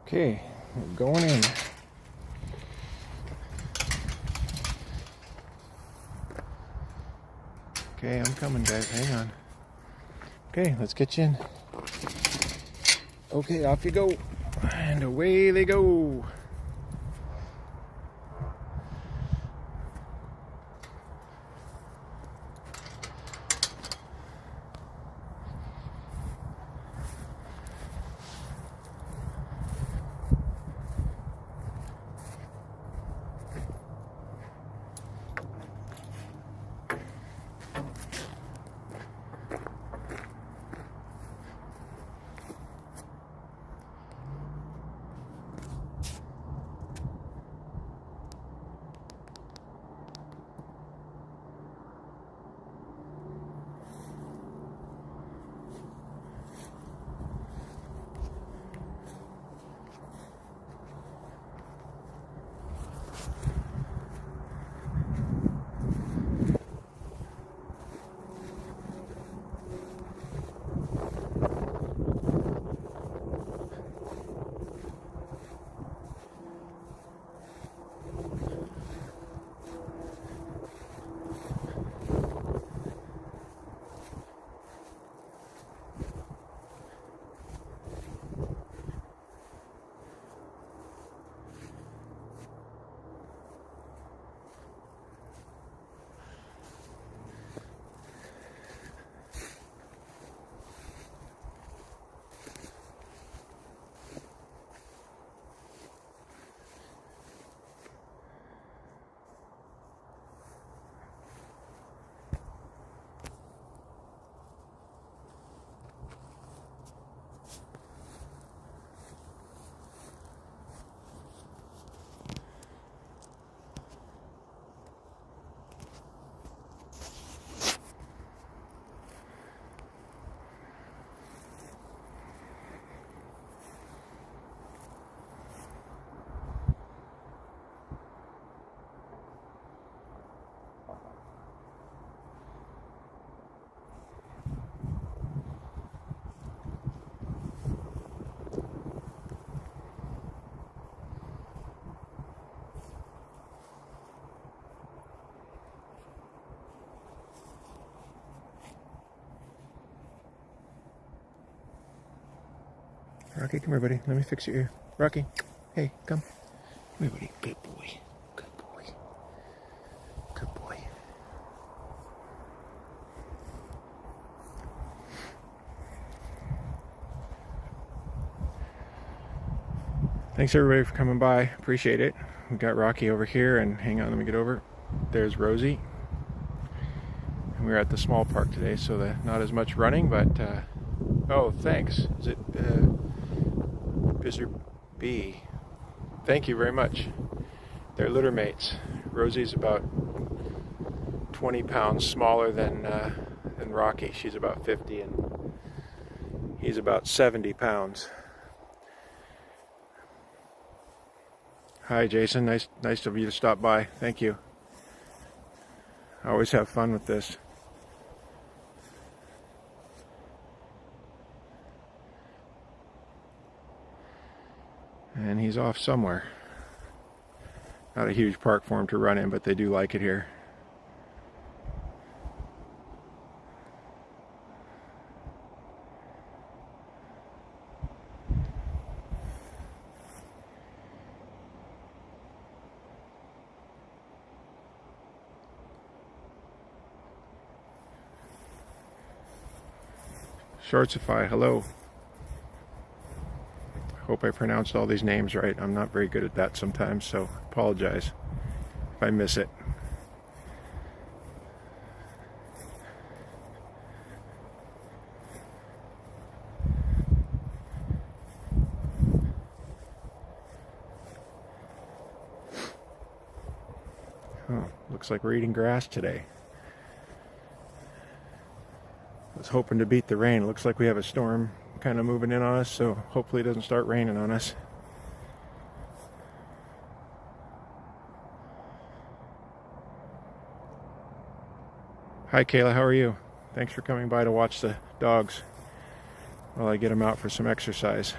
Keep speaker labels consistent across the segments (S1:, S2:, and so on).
S1: Okay, we're going in. Okay, I'm coming, guys. Hang on. Okay, let's get you in. Okay, off you go. And away they go. Rocky, come here, buddy. Let me fix your ear. Rocky, hey, come. Come here, buddy. Good boy. Good boy. Good boy. Thanks, everybody, for coming by. Appreciate it. We got Rocky over here, and hang on, let me get over. There's Rosie. And we're at the small park today, so not as much running, but... oh, thanks. Is it... Mr. B. Thank you very much. They're litter mates. Rosie's about 20 pounds smaller than Rocky. She's about 50 and he's about 70 pounds. Hi, Jason. Nice of you to stop by. Thank you. I always have fun with this. And he's off somewhere. Not a huge park for him to run in, but they do like it here. Shortsify, hello. Hope I pronounced all these names right. I'm not very good at that sometimes, so apologize if I miss it. Oh, looks like we're eating grass today. I was hoping to beat the rain. Looks like we have a storm kind of moving in on us, so hopefully it doesn't start raining on us. Hi Kayla, how are you? Thanks for coming by to watch the dogs while I get them out for some exercise.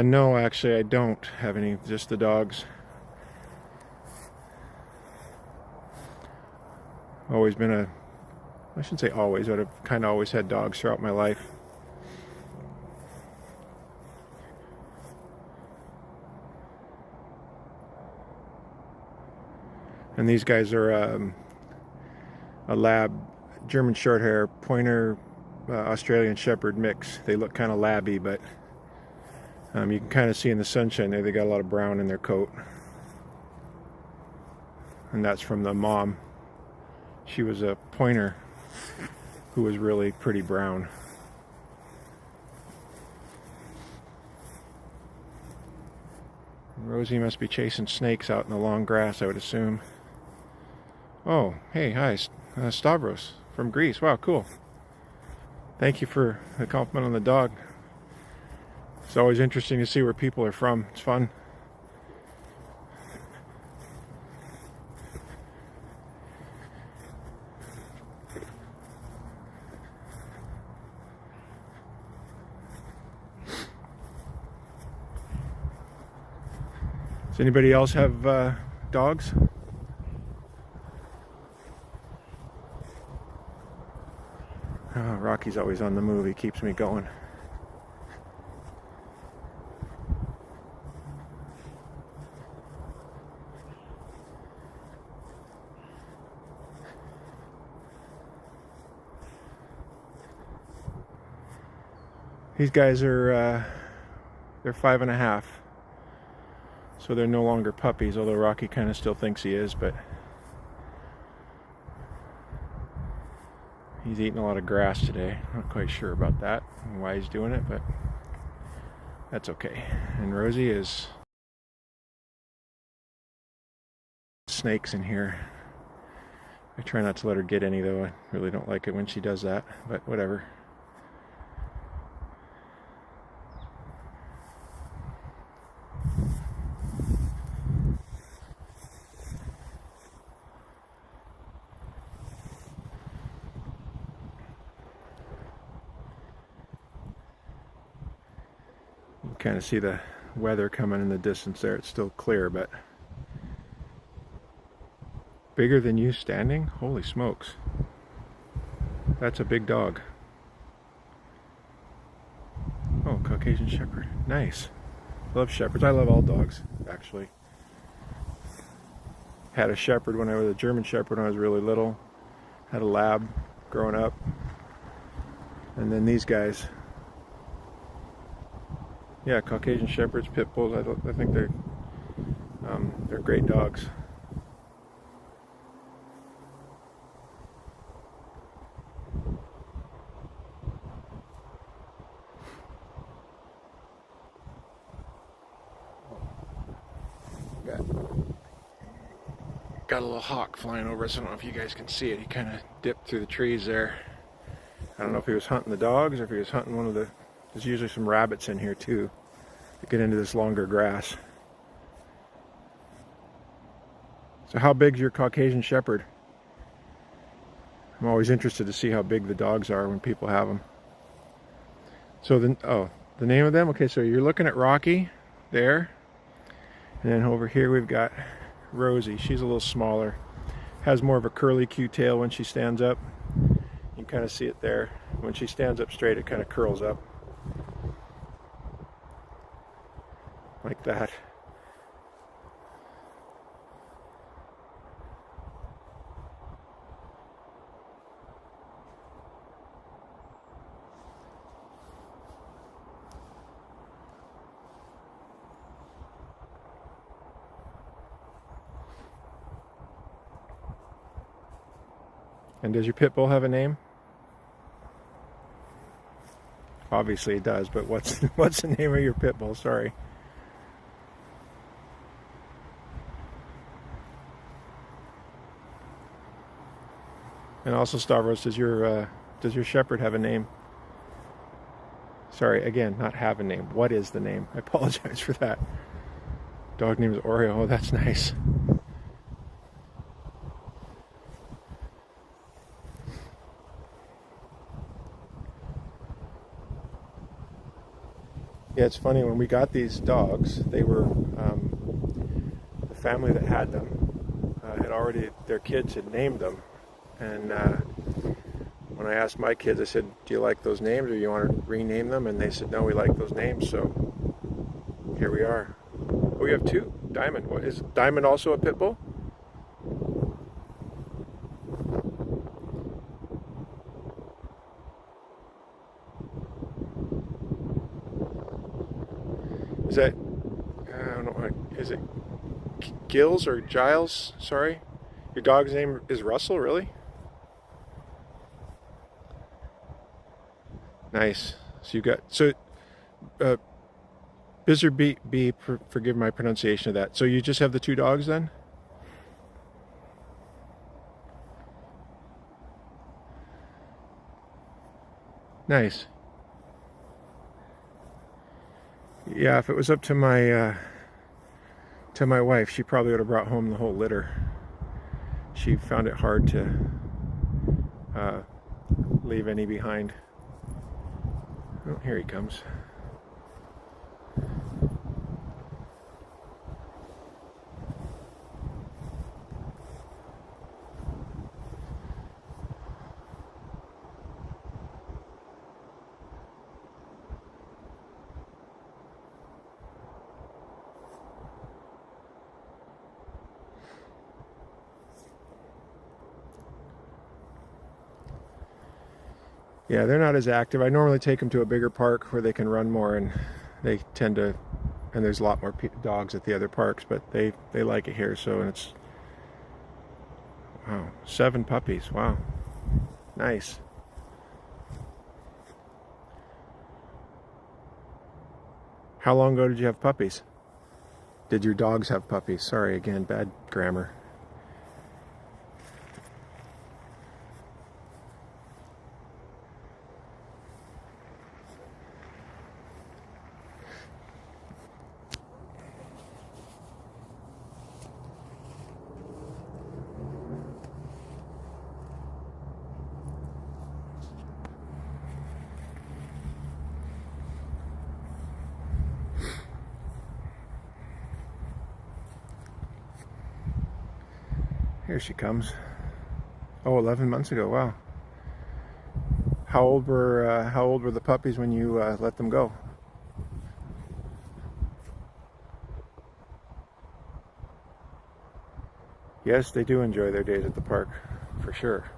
S1: No, actually, I don't have any, just the dogs. Always been I shouldn't say always, but I've kind of always had dogs throughout my life. And these guys are a lab, German Shorthair, Pointer, Australian Shepherd mix. They look kind of labby, but you can kind of see in the sunshine there, they got a lot of brown in their coat. And that's from the mom. She was a pointer who was really pretty brown. Rosie must be chasing snakes out in the long grass, I would assume. Oh, hey, hi, Stavros from Greece. Wow, cool. Thank you for the compliment on the dog. It's always interesting to see where people are from. It's fun. Does anybody else have dogs? Oh, Rocky's always on the move. He keeps me going. These guys are they're 5.5, so they're no longer puppies, although Rocky kind of still thinks he is, but he's eating a lot of grass today. Not quite sure about that and why he's doing it, but that's okay. And Rosie is snakes in here. I try not to let her get any, though. I really don't like it when she does that, but whatever. You can kind of see the weather coming in the distance there. It's still clear, but bigger than you standing? Holy smokes. That's a big dog. Oh, Caucasian Shepherd. Nice. Love shepherds. I love all dogs, actually. Had a shepherd when I was a German Shepherd when I was really little. Had a lab growing up. And then these guys. Yeah, Caucasian Shepherds, Pit Bulls. I think they're great dogs. Got a little hawk flying over us. I don't know if you guys can see it. He kind of dipped through the trees there. I don't know if he was hunting the dogs or if he was hunting one of the... There's usually some rabbits in here too to get into this longer grass. So how big's your Caucasian Shepherd? I'm always interested to see how big the dogs are when people have them. So the name of them? Okay, so you're looking at Rocky there. And then over here we've got Rosie. She's a little smaller. Has more of a curly Q tail when she stands up. You can kind of see it there. When she stands up straight, it kind of curls up. Like that. And does your pit bull have a name? Obviously it does, but what's the name of your pit bull? Sorry. And also, Stavros, does your shepherd have a name? Sorry, again, not have a name. What is the name? I apologize for that. Dog name is Oreo. Oh, that's nice. Yeah, it's funny, when we got these dogs, they were, the family that had them had already, their kids had named them. And when I asked my kids, I said, do you like those names or you want to rename them? And they said, no, we like those names. So here we are. Oh, we have two. Diamond. What, is Diamond also a pit bull? Is that, I don't know, is it Gills or Giles? Sorry. Your dog's name is Russell, really? Nice. So you got, so, uh, Biz or B, forgive my pronunciation of that. So you just have the two dogs then? Nice. Yeah, if it was up to my wife, she probably would have brought home the whole litter. She found it hard to leave any behind. Oh, here he comes. Yeah, they're not as active. I normally take them to a bigger park where they can run more, and they tend to, and there's a lot more dogs at the other parks, but they like it here. So, and it's, wow, 7 puppies. Wow, nice. How long ago did you have puppies? Did your dogs have puppies? Sorry, again, bad grammar. Here she comes. Oh, 11 months ago. Wow. How old were the puppies when you let them go? Yes, they do enjoy their days at the park, for sure.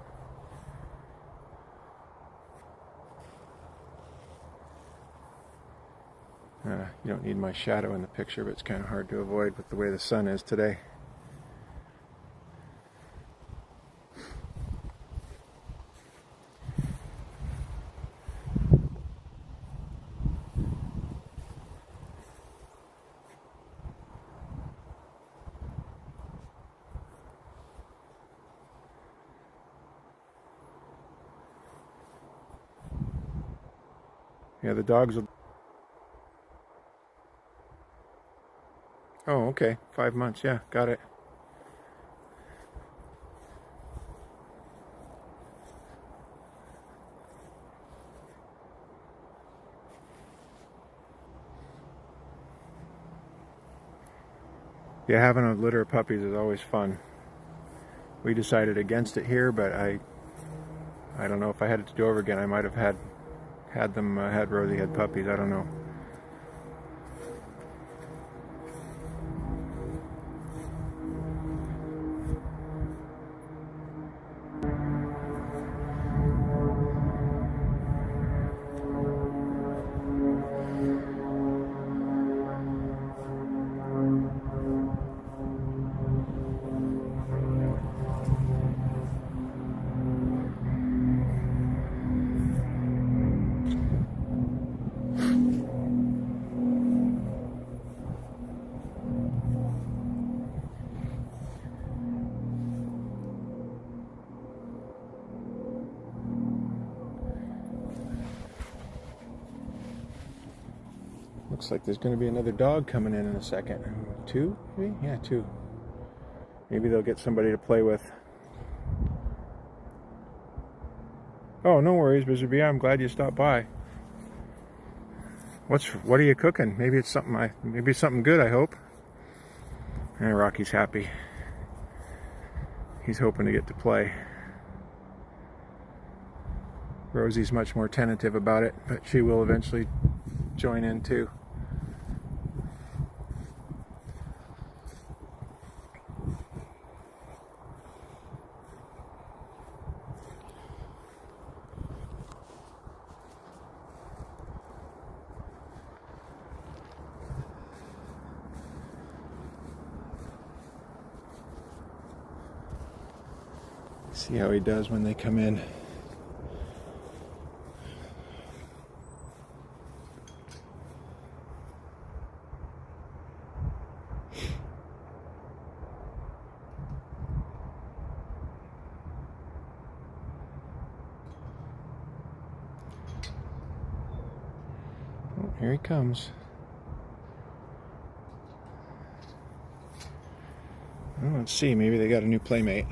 S1: You don't need my shadow in the picture, but it's kind of hard to avoid with the way the sun is today. Yeah, the dogs will... Oh, okay. 5 months. Yeah, got it. Yeah, having a litter of puppies is always fun. We decided against it here, but I don't know if I had it to do over again. I might have had Rosie had puppies. I don't know. Looks like there's going to be another dog coming in a second. 2, maybe? Yeah, 2. Maybe they'll get somebody to play with. Oh, no worries, Mr. B. I'm glad you stopped by. What are you cooking? Maybe it's something good, I hope. And Rocky's happy. He's hoping to get to play. Rosie's much more tentative about it, but she will eventually join in too. See how he does when they come in. Oh, here he comes. Oh, let's see, maybe they got a new playmate.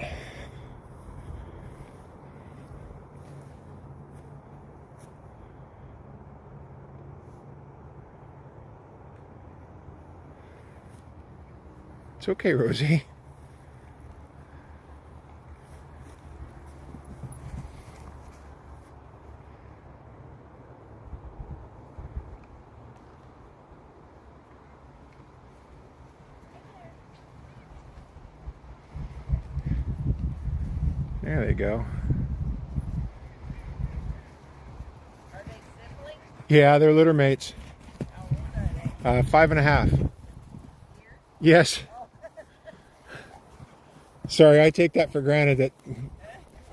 S1: It's okay, Rosie. There they go.
S2: Are they siblings?
S1: Yeah, they're litter mates.
S2: How old are they?
S1: 5.5.
S2: Here?
S1: Yes.
S2: Oh.
S1: Sorry, I take that for granted that.
S2: They look so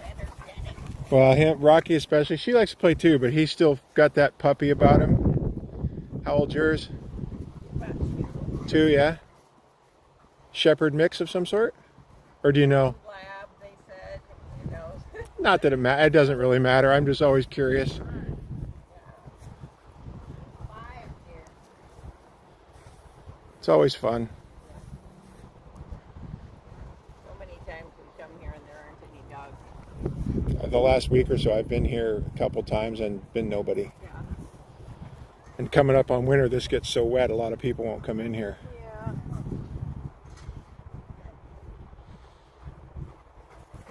S2: energetic.
S1: Well, Rocky especially, she likes to play too, but he's still got that puppy about him. How old's yours?
S2: About 2.
S1: 2, yeah? Shepherd mix of some sort? Or do you know?
S2: Lab, they said, you know.
S1: Not that it doesn't really matter. I'm just always curious.
S2: 5 here.
S1: It's always fun.
S2: So many times we come here and there aren't any dogs.
S1: The last week or so I've been here a couple times and been nobody.
S2: Yeah.
S1: And coming up on winter, this gets so wet, a lot of people won't come in here.
S2: Yeah.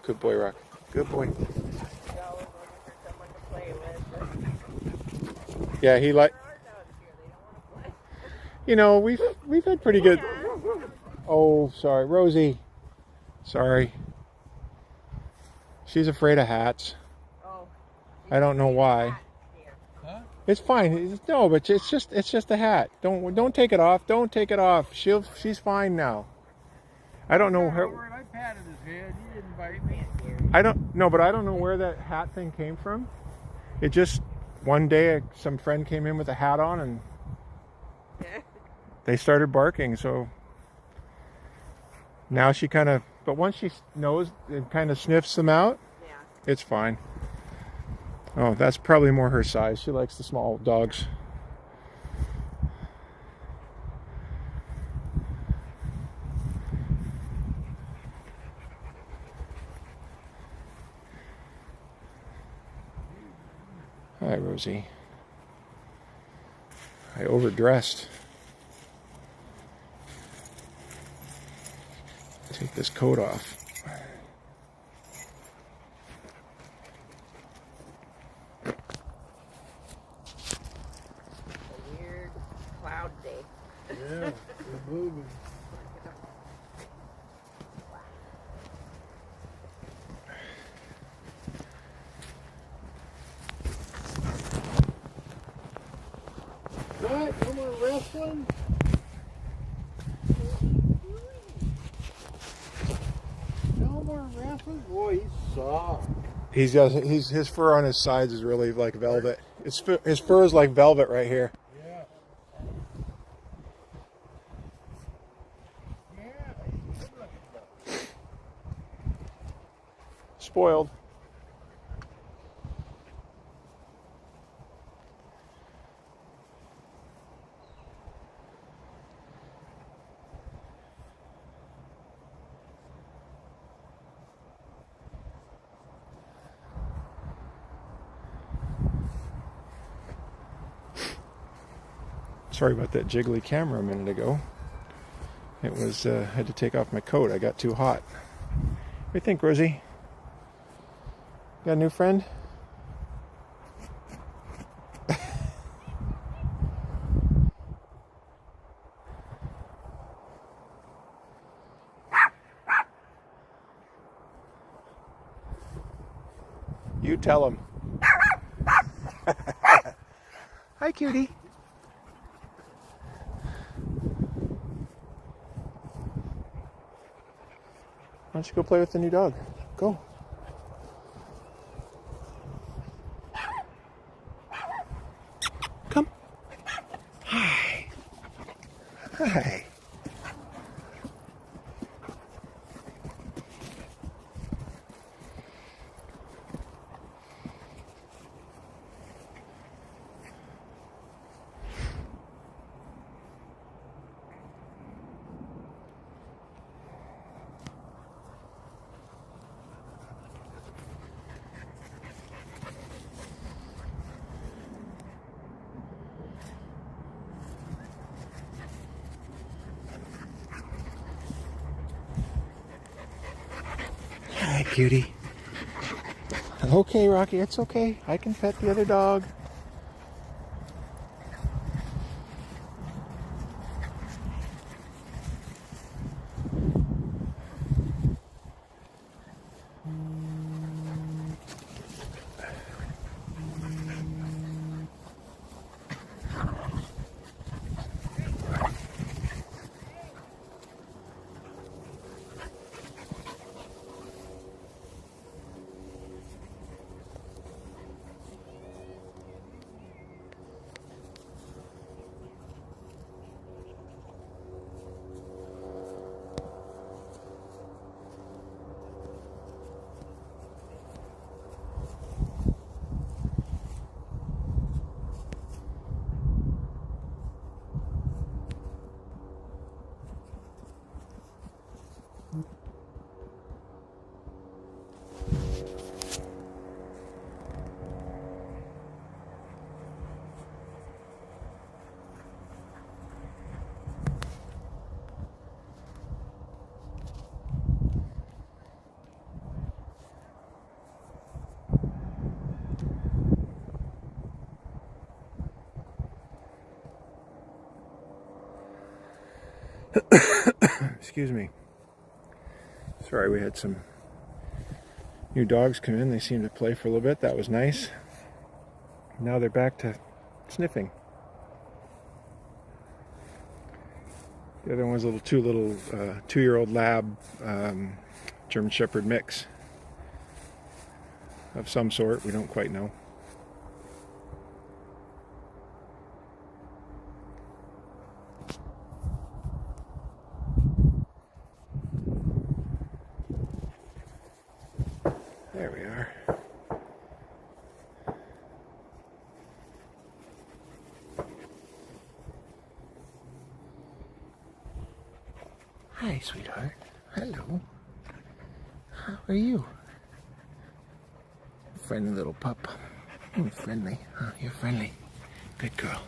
S1: Good boy, Rock. Good boy.
S2: They're always looking for someone to play with.
S1: Yeah, he like.
S2: There are dogs here. They don't want to play.
S1: You know, we've had pretty good.
S2: Yeah.
S1: Oh, sorry, Rosie. Sorry. She's afraid of hats.
S2: Oh.
S1: I don't know why.
S2: Huh?
S1: It's fine. No, but it's just a hat. Don't take it off. Don't take it off. She's fine now. I don't know her.
S3: I patted his head. He didn't bite me.
S1: I don't know, but I don't know where that hat thing came from. It just one day some friend came in with a hat on and they started barking. So now she kind of, but once she knows and kind of sniffs them out,
S2: Yeah.
S1: it's fine. Oh, that's probably more her size. She likes the small dogs. Hi, Rosie. I overdressed. Take this coat off.
S2: A weird cloud day.
S3: Yeah, they're moving. What? No more wrestling? No more wrestling? Boy, he's soft.
S1: His fur on his sides is really like velvet. His fur is like velvet right here.
S3: Yeah. Yeah, he's good looking dog.
S1: Spoiled. Sorry about that jiggly camera a minute ago. It was, had to take off my coat. I got too hot. What do you think, Rosie? Got a new friend? You tell him. Hi, cutie. Why don't you go play with the new dog? Go. Come. Hi. Hi. Hi, cutie. Okay, Rocky, it's okay. I can pet the other dog. Excuse me. Sorry, we had some new dogs come in. They seemed to play for a little bit. That was nice. Now they're back to sniffing. The other one was a little two-year-old lab German Shepherd mix of some sort. We don't quite know. There we are. Hi, sweetheart. Hello. How are you? Friendly little pup. Friendly. Huh? You're friendly. Good girl.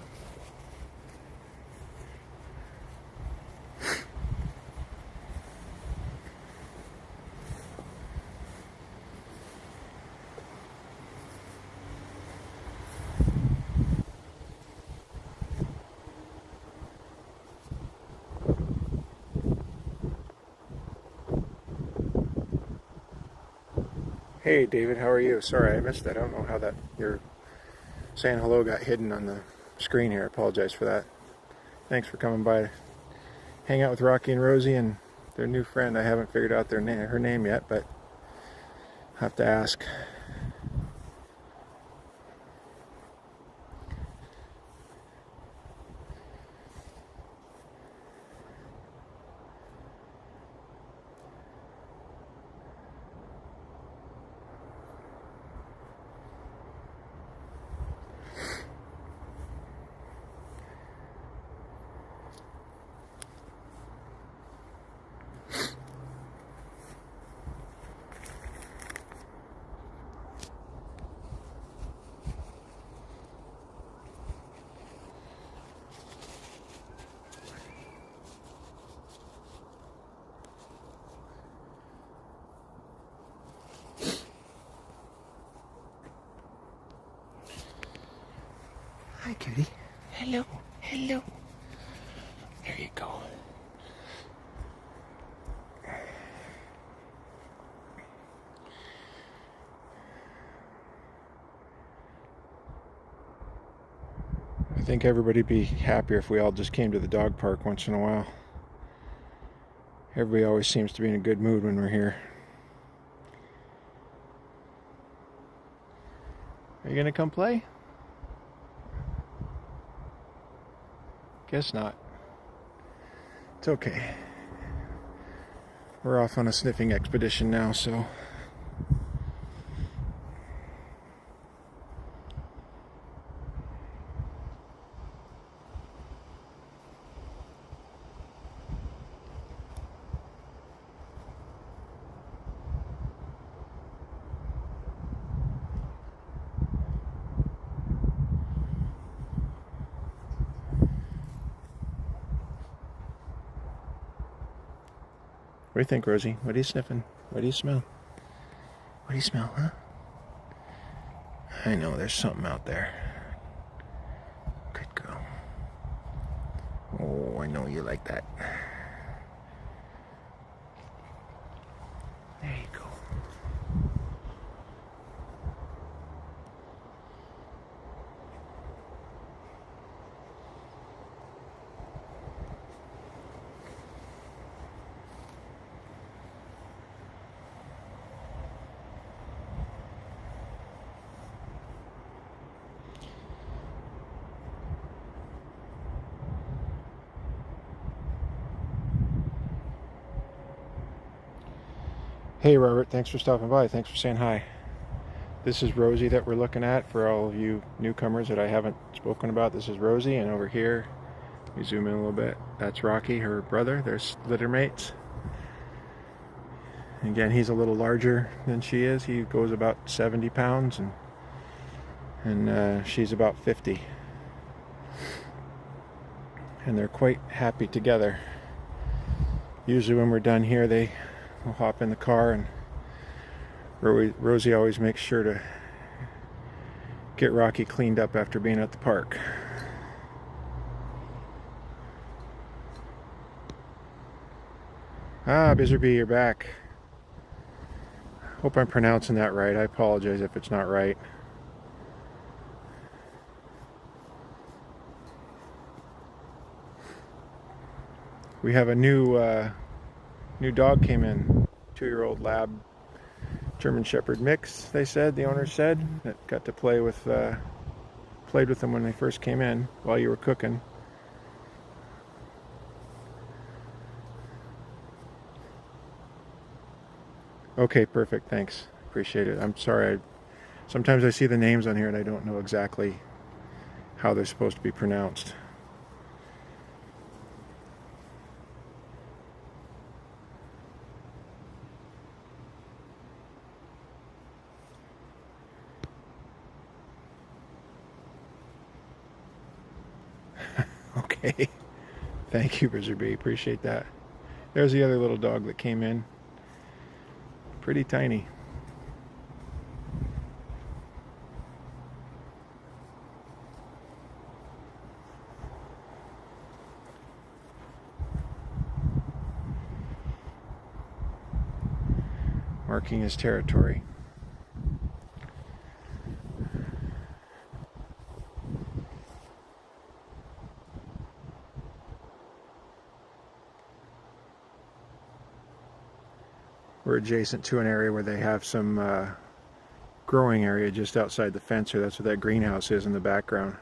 S1: Hey David, how are you? Sorry I missed that. I don't know how that your saying hello got hidden on the screen here. I apologize for that. Thanks for coming by. Hang out with Rocky and Rosie and their new friend. I haven't figured out her name yet, but I'll have to ask. Hi, cutie. Hello. Hello. There you go. I think everybody'd be happier if we all just came to the dog park once in a while. Everybody always seems to be in a good mood when we're here. Are you gonna come play? Guess not. It's okay. We're off on a sniffing expedition now, so... What do you think, Rosie? What are you sniffing? What do you smell? What do you smell, huh? I know, there's something out there. Good girl. Oh, I know you like that. There you go. Hey Robert, thanks for stopping by. Thanks for saying hi. This is Rosie that we're looking at for all of you newcomers that I haven't spoken about. This is Rosie, and over here, we zoom in a little bit. That's Rocky, her brother. They're litter mates. Again, he's a little larger than she is. He goes about 70 pounds, and she's about 50. And they're quite happy together. Usually when we're done here, they will hop in the car, and Rosie always makes sure to get Rocky cleaned up after being at the park. Ah, Bizarby, you're back. Hope I'm pronouncing that right. I apologize if it's not right. We have a new dog came in, 2-year-old lab German Shepherd mix. They said, the owner said, that got to played with them when they first came in while you were cooking. Okay, perfect. Thanks. Appreciate it. I'm sorry. Sometimes I see the names on here and I don't know exactly how they're supposed to be pronounced. Okay. Thank you, Bizarby. Appreciate that. There's the other little dog that came in. Pretty tiny. Marking his territory. We're adjacent to an area where they have some growing area just outside the fence here. That's what that greenhouse is in the background.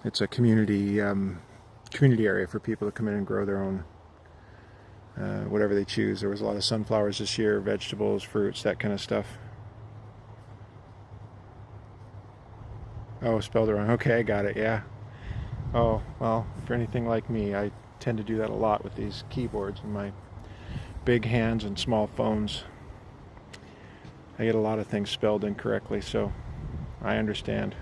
S1: It's a community area for people to come in and grow their own whatever they choose. There was a lot of sunflowers this year, vegetables, fruits, that kind of stuff. Oh, spelled it wrong. Okay, I got it, yeah. Oh, well, for anything like me, I tend to do that a lot with these keyboards and my big hands and small phones. I get a lot of things spelled incorrectly, so I understand.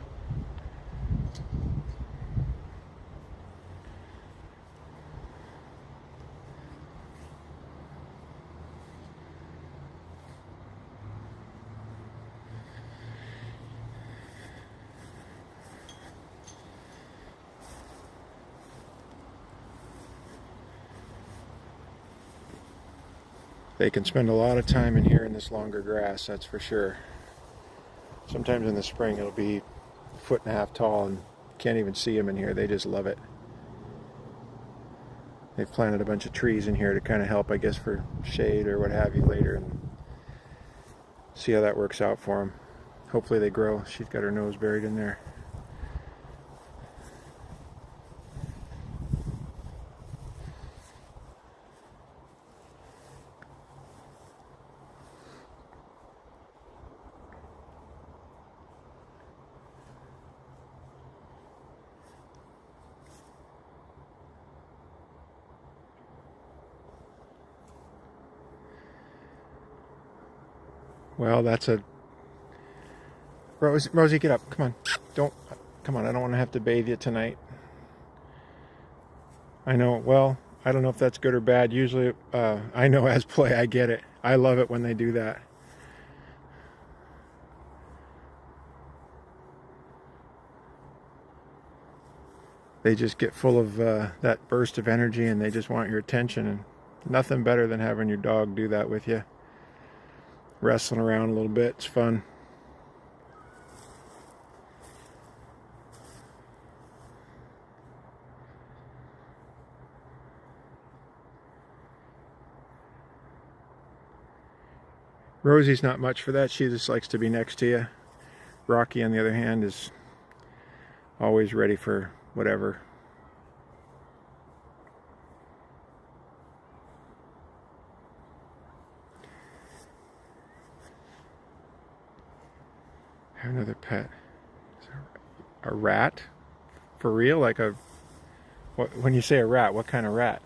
S1: They can spend a lot of time in here in this longer grass, that's for sure. Sometimes in the spring it'll be a foot and a half tall and can't even see them in here. They just love it. They've planted a bunch of trees in here to kind of help, I guess, for shade or what have you later, and see how that works out for them. Hopefully they grow. She's got her nose buried in there. Well, that's a... Rosie, get up. Come on. Don't... Come on, I don't want to have to bathe you tonight. I know, well, I don't know if that's good or bad. Usually, I know as play, I get it. I love it when they do that. They just get full of that burst of energy and they just want your attention. And nothing better than having your dog do that with you. Wrestling around a little bit, it's fun. Rosie's not much for that. She just likes to be next to you. Rocky, on the other hand, is always ready for whatever. I have another pet. A rat? For real? Like a... What, when you say a rat, what kind of rat?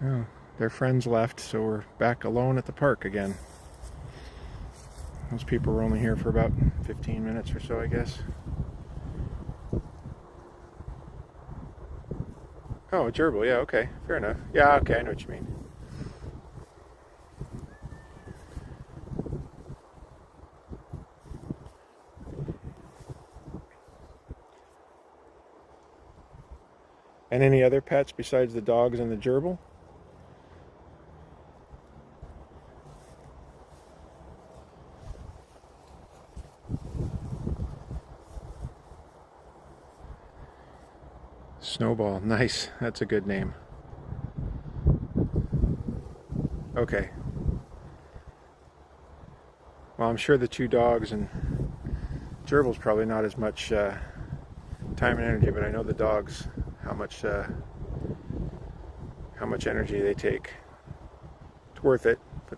S1: Oh, their friends left, so we're back alone at the park again. Those people were only here for about 15 minutes or so, I guess. Oh, a gerbil, yeah, okay, fair enough. Yeah, okay, I know what you mean. And any other pets besides the dogs and the gerbil? Snowball, nice. That's a good name. Okay. Well, I'm sure the two dogs and gerbil's probably not as much time and energy, but I know the dogs, how much energy they take. It's worth it, but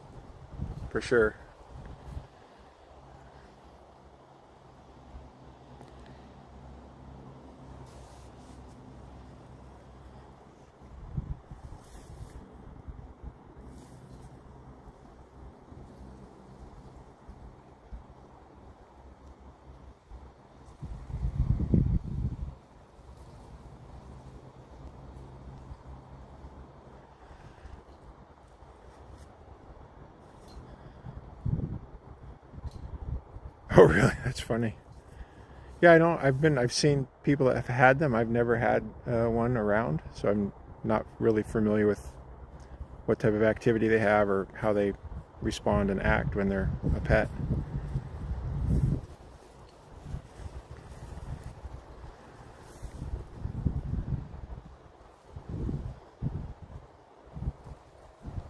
S1: for sure. Oh, really? That's funny. Yeah, I don't. I've seen people that have had them. I've never had one around, so I'm not really familiar with what type of activity they have or how they respond and act when they're a pet.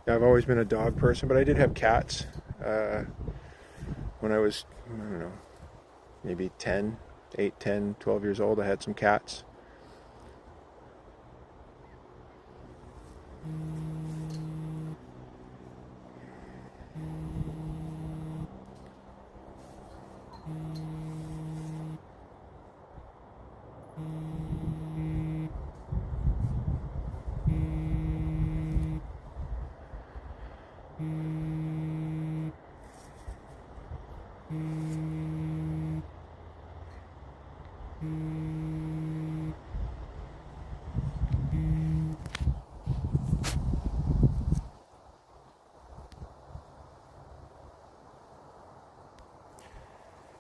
S1: Yeah, I've always been a dog person, but I did have cats when I was, I don't know, maybe 8, 10, 12 years old. I had some cats.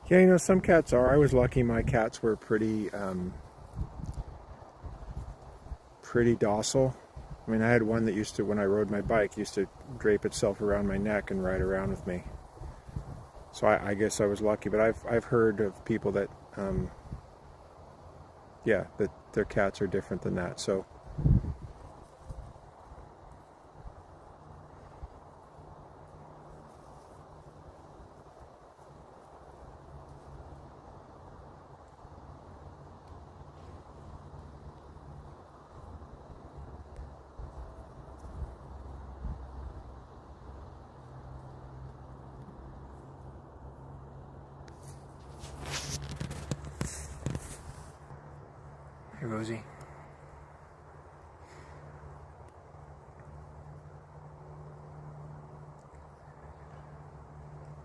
S1: Yeah, you know, some cats are. I was lucky my cats were pretty pretty docile. I mean, I had one that used to, when I rode my bike, used to drape itself around my neck and ride around with me. So I guess I was lucky, but I've heard of people that, yeah, that their cats are different than that. So hey, Rosie.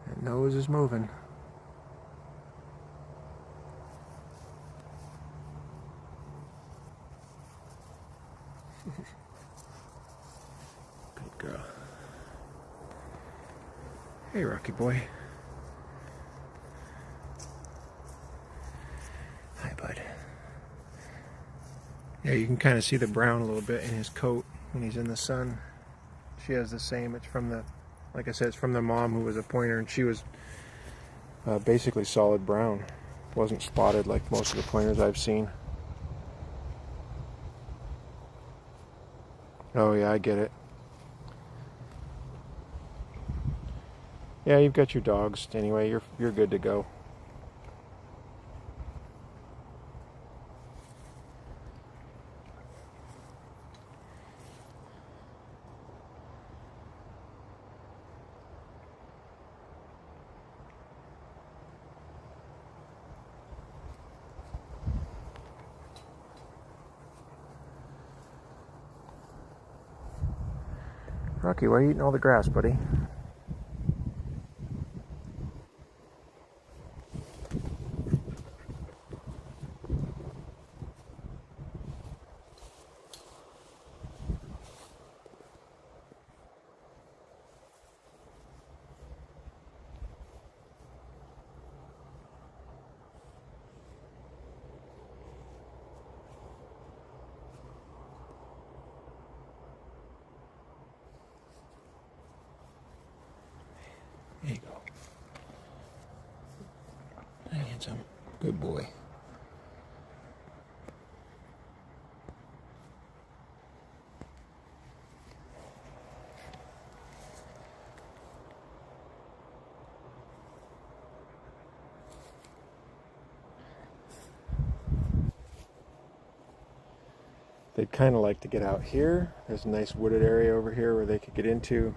S1: That nose is moving. Good girl. Hey, Rocky boy. Hi, bud. Yeah, you can kind of see the brown a little bit in his coat when he's in the sun. She has the same. It's from the, like I said, it's from the mom who was a pointer, and she was basically solid brown. Wasn't spotted like most of the pointers I've seen. Oh yeah, I get it. Yeah, you've got your dogs anyway. You're good to go. Rocky, why are you eating all the grass, buddy? There you go. Hi, handsome. Good boy. They'd kind of like to get out here. There's a nice wooded area over here where they could get into.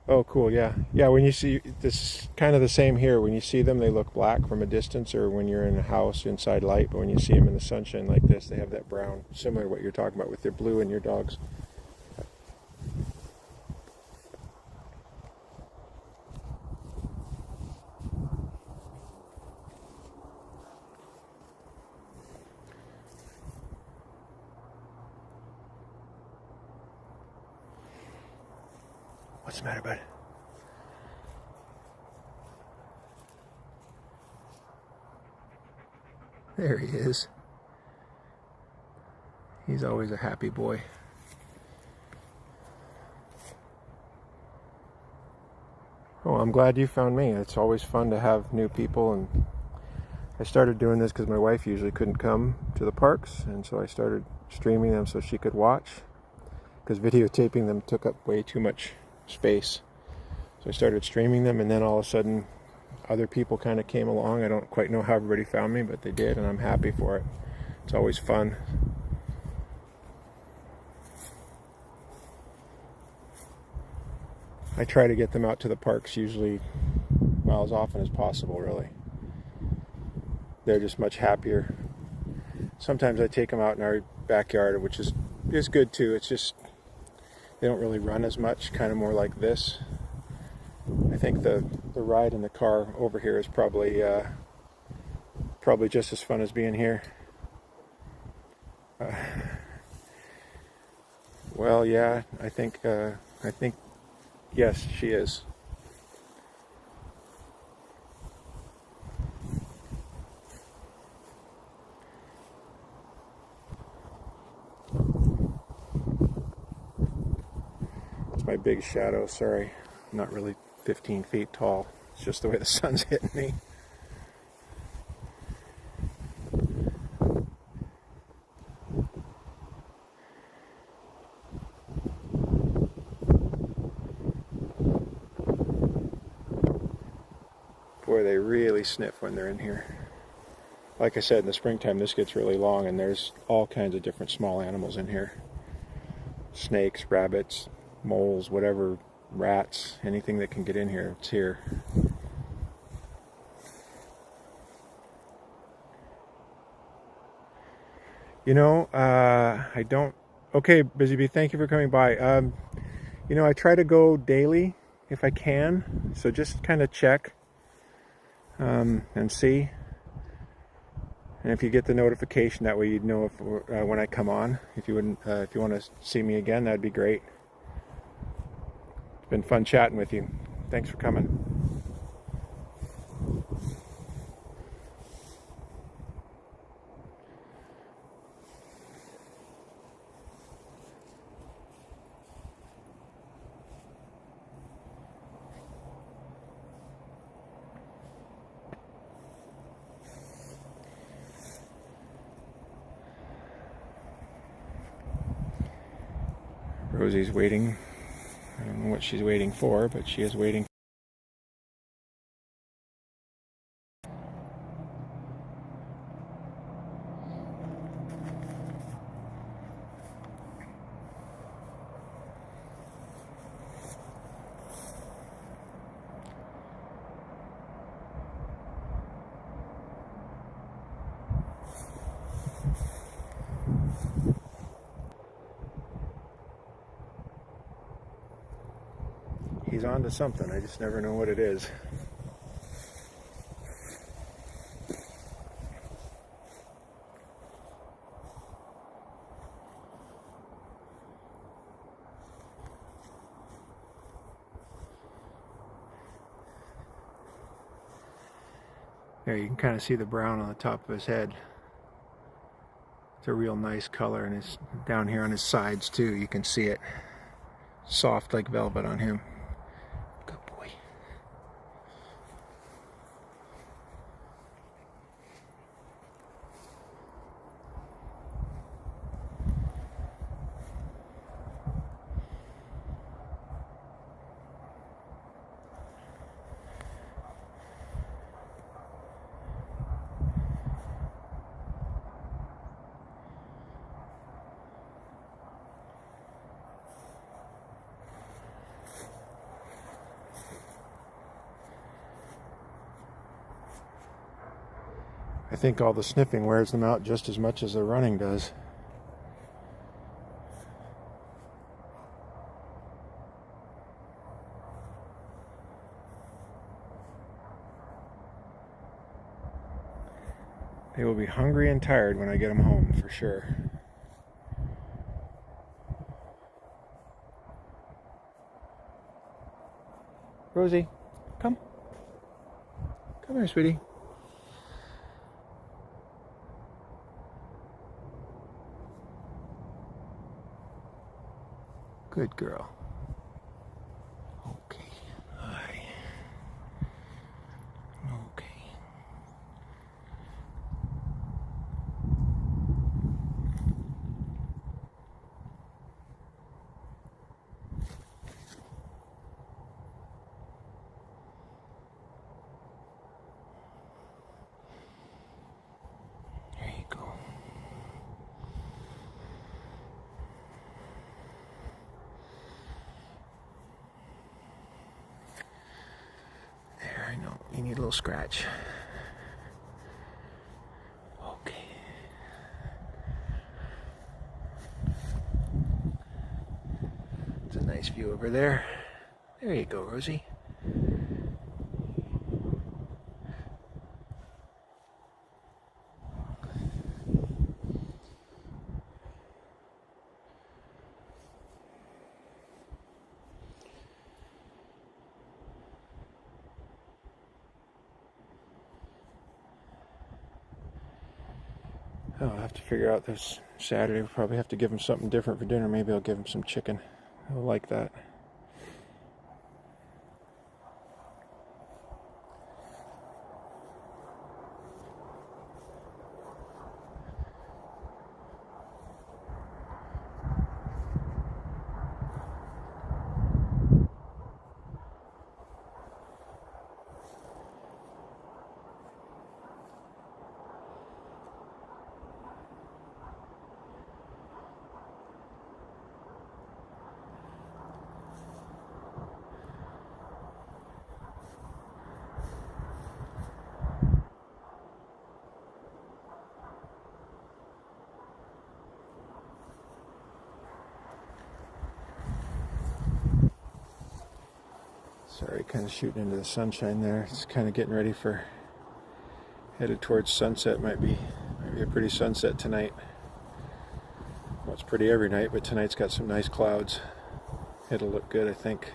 S1: Oh, cool, yeah. Yeah, when you see, this is kind of the same here. When you see them, they look black from a distance, or when you're in a house inside light, but when you see them in the sunshine like this, they have that brown, similar to what you're talking about with their blue and your dogs. What's the matter, bud? There he is. He's always a happy boy. Oh, I'm glad you found me. It's always fun to have new people, and I started doing this because my wife usually couldn't come to the parks, and so I started streaming them so she could watch, because videotaping them took up way too much space. So I started streaming them, and then all of a sudden other people kind of came along. I don't quite know how everybody found me, but they did, and I'm happy for it. It's always fun. I try to get them out to the parks usually, well, as often as possible, really. They're just much happier. Sometimes I take them out in our backyard, which is good too. It's just they don't really run as much, kind of more like this. I think the ride in the car over here is probably just as fun as being here. Well, yeah, I think, yes, she is. It's my big shadow, sorry. I'm not really 15 feet tall. It's just the way the sun's hitting me. Boy, they really sniff when they're in here. Like I said, in the springtime this gets really long and there's all kinds of different small animals in here. Snakes, rabbits, moles, whatever, rats, anything that can get in here, it's here. You know, I don't... Okay, Busy Bee, thank you for coming by. You know, I try to go daily if I can, so just kind of check and see. And if you get the notification, that way you'd know if when I come on. If you wouldn't, if you want to see me again, that'd be great. It's been fun chatting with you. Thanks for coming. Rosie's waiting. I don't know what she's waiting for, but she is waiting. He's on to something. I just never know what it is. There, you can kind of see the brown on the top of his head. It's a real nice color, and it's down here on his sides too. You can see it. Soft like velvet on him. Good boy. I think all the sniffing wears them out just as much as the running does. They will be hungry and tired when I get them home, for sure. Rosie, come. Come here, sweetie. Good girl. Okay. Hi. Okay. There you go. There, I know. You need a little scratch. Okay. It's a nice view over there. There you go, Rosie. I'll have to figure out this Saturday. We'll probably have to give him something different for dinner. Maybe I'll give him some chicken. He'll like that. Sorry, kind of shooting into the sunshine there. It's kind of getting ready for, headed towards sunset. Might be a pretty sunset tonight. Well, it's pretty every night, but tonight's got some nice clouds. It'll look good, I think.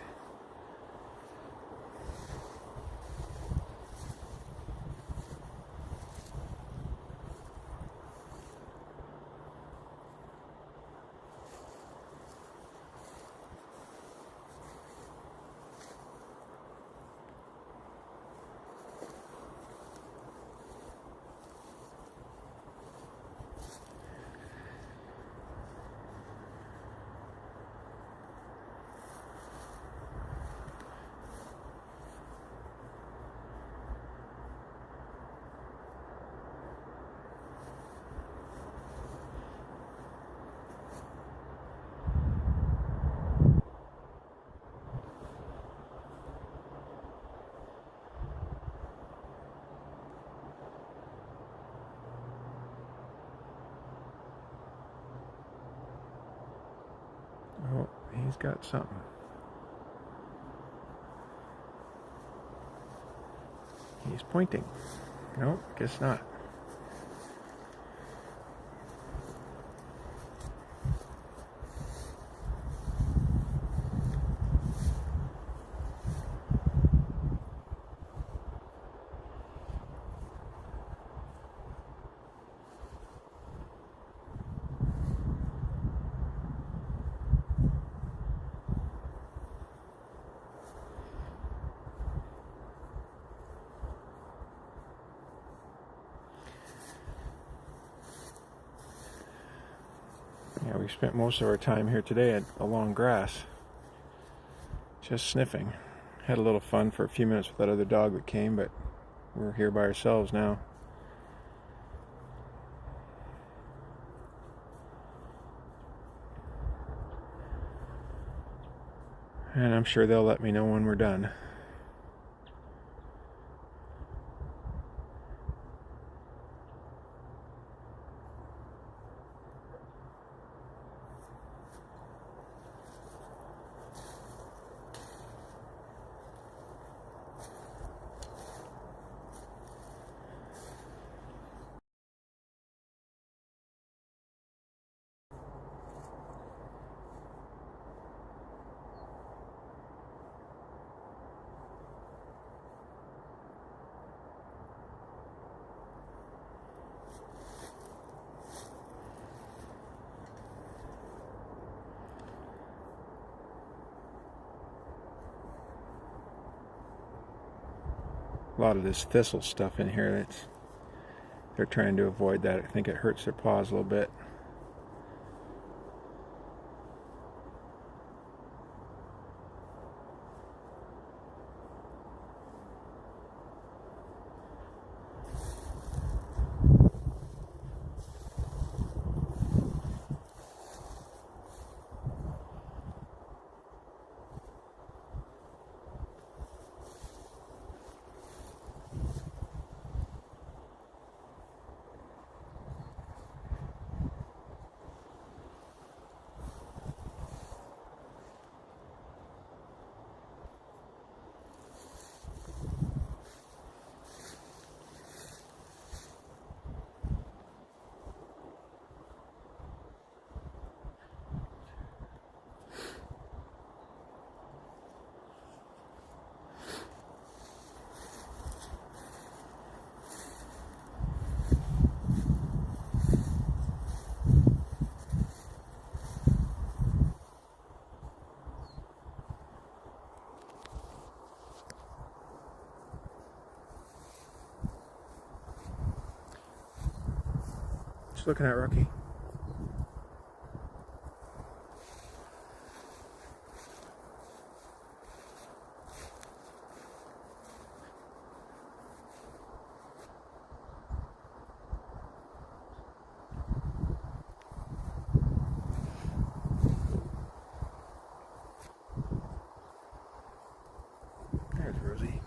S1: Oh, he's got something. He's pointing. No, guess not. Yeah, we spent most of our time here today at the long grass, just sniffing. Had a little fun for a few minutes with that other dog that came, but we're here by ourselves now. And I'm sure they'll let me know when we're done. A lot of this thistle stuff in here, they're trying to avoid that. I think it hurts their paws a little bit. What you looking at, Rocky? There's Rosie.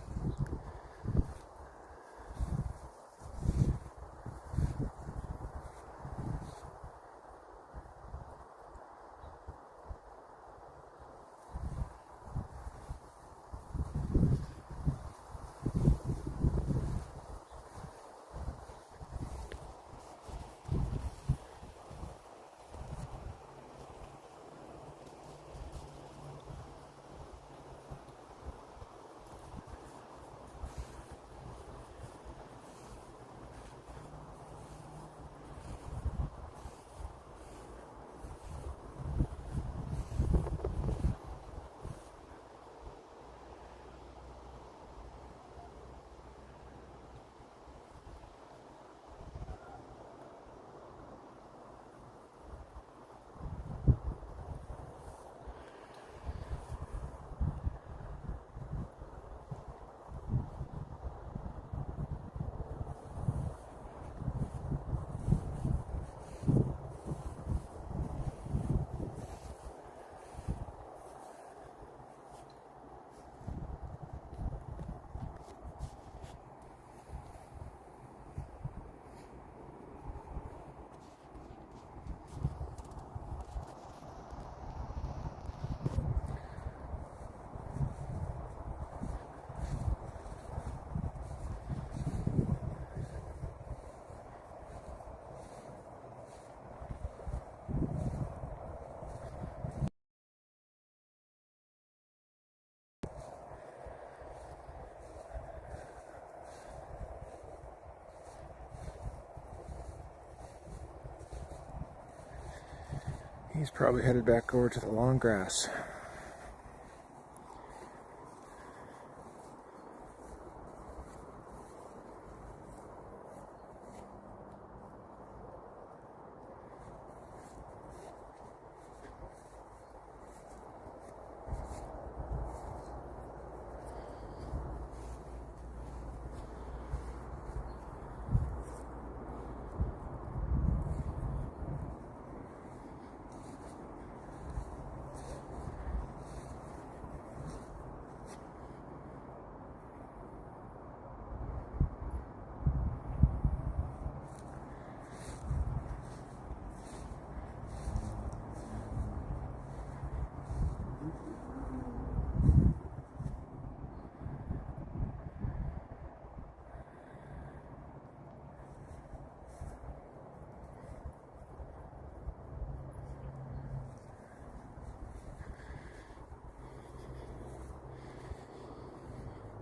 S1: He's probably headed back over to the long grass.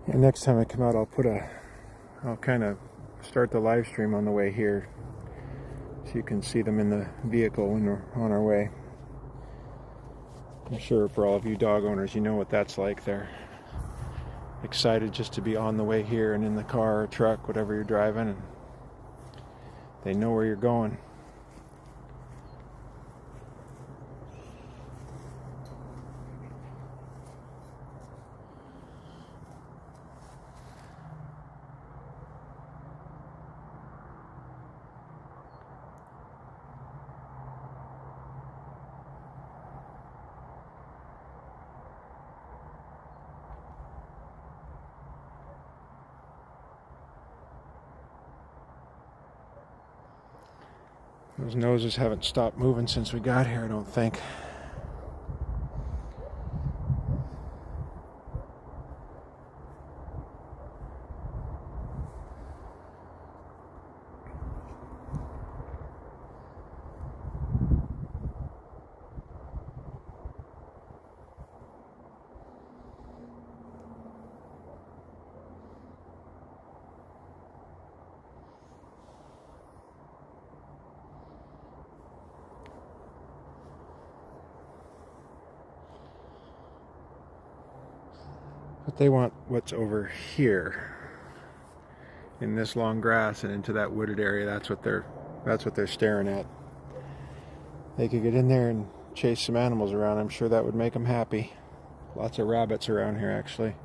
S1: And next time I come out, I'll kind of start the live stream on the way here, so you can see them in the vehicle when we're on our way. I'm sure for all of you dog owners, you know what that's like. They're excited just to be on the way here and in the car or truck, whatever you're driving, and they know where you're going. Those noses haven't stopped moving since we got here, I don't think. But they want what's over here in this long grass and into that wooded area. That's what they're That's what they're staring at. They could get in there and chase some animals around. I'm sure that would make them happy. Lots of rabbits around here, actually.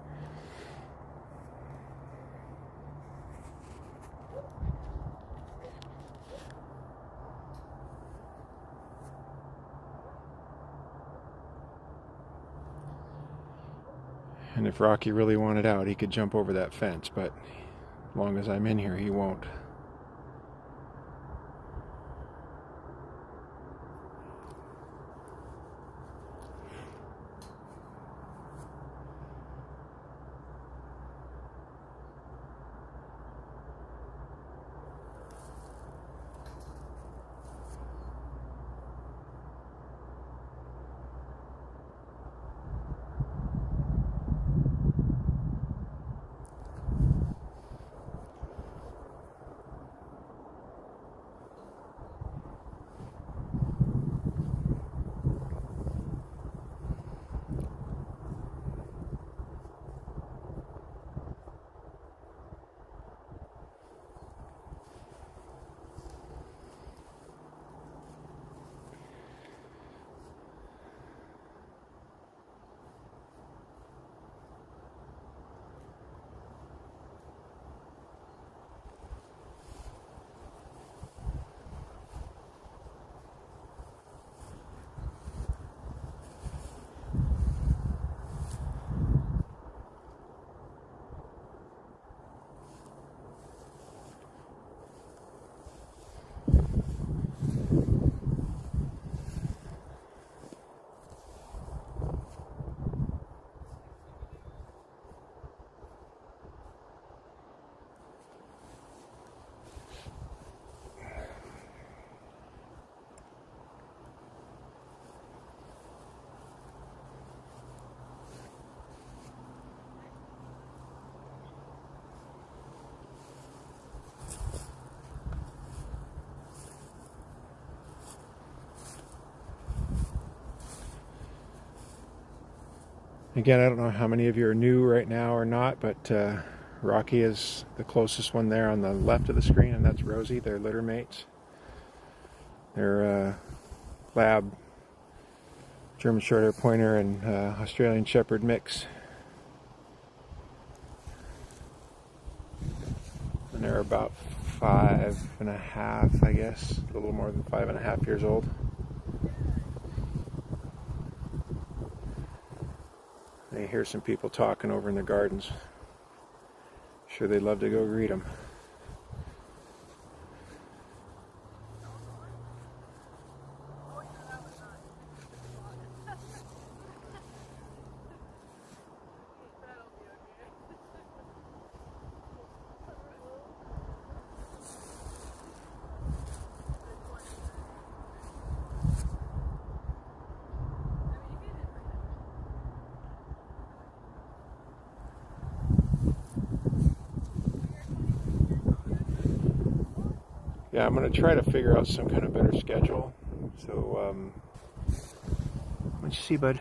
S1: And if Rocky really wanted out, he could jump over that fence, but as long as I'm in here, he won't. Again, I don't know how many of you are new right now or not, but Rocky is the closest one there on the left of the screen, and that's Rosie. They're litter mates. They're lab, German Shorthair Pointer, and Australian Shepherd mix. And they're about 5.5, I guess, a little more than 5.5 years old. I hear some people talking over in the gardens. Sure, they'd love to go greet them. Yeah, I'm going to try to figure out some kind of better schedule. So, what'd you see, bud?